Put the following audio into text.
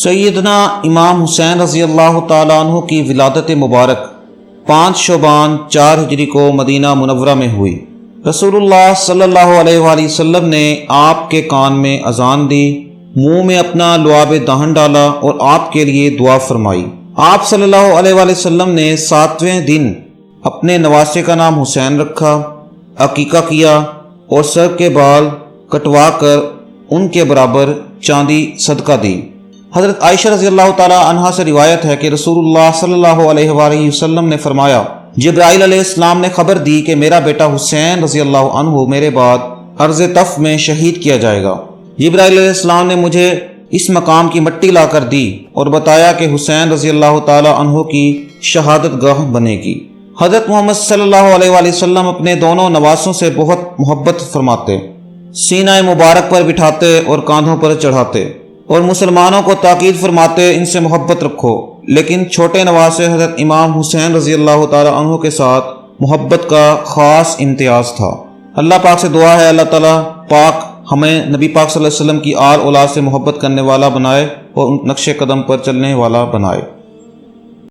سیدنا امام حسین رضی اللہ تعالیٰ عنہ کی ولادت مبارک 5 شعبان 4 ہجری کو مدینہ منورہ میں ہوئی۔ رسول اللہ صلی اللہ علیہ وآلہ وسلم نے آپ کے کان میں اذان دی، منہ میں اپنا لعاب دہن ڈالا اور آپ کے لیے دعا فرمائی۔ آپ صلی اللہ علیہ وآلہ وسلم نے 7ویں دن اپنے نواسے کا نام حسین رکھا، عقیقہ کیا اور سر کے بال کٹوا کر ان کے برابر چاندی صدقہ دی۔ حضرت عائشہ رضی اللہ تعالی عنہا سے روایت ہے کہ رسول اللہ صلی اللہ علیہ وآلہ وسلم نے فرمایا، جبرائیل علیہ السلام نے خبر دی کہ میرا بیٹا حسین رضی اللہ عنہ میرے بعد عرض تف میں شہید کیا جائے گا۔ جبرائیل علیہ السلام نے مجھے اس مقام کی مٹی لا کر دی اور بتایا کہ حسین رضی اللہ تعالی عنہ کی شہادت گاہ بنے گی۔ حضرت محمد صلی اللہ علیہ وآلہ وسلم اپنے دونوں نواسوں سے بہت محبت فرماتے، سینہ مبارک پر بٹھاتے اور کاندھوں پر چڑھاتے اور مسلمانوں کو تاکید فرماتے ان سے محبت رکھو، لیکن چھوٹے نواسے حضرت امام حسین رضی اللہ تعالی عنہ کے ساتھ محبت کا خاص امتیاز تھا۔ اللہ پاک سے دعا ہے اللہ تعالیٰ پاک ہمیں نبی پاک صلی اللہ علیہ وسلم کی آل اولاد سے محبت کرنے والا بنائے اور نقش قدم پر چلنے والا بنائے۔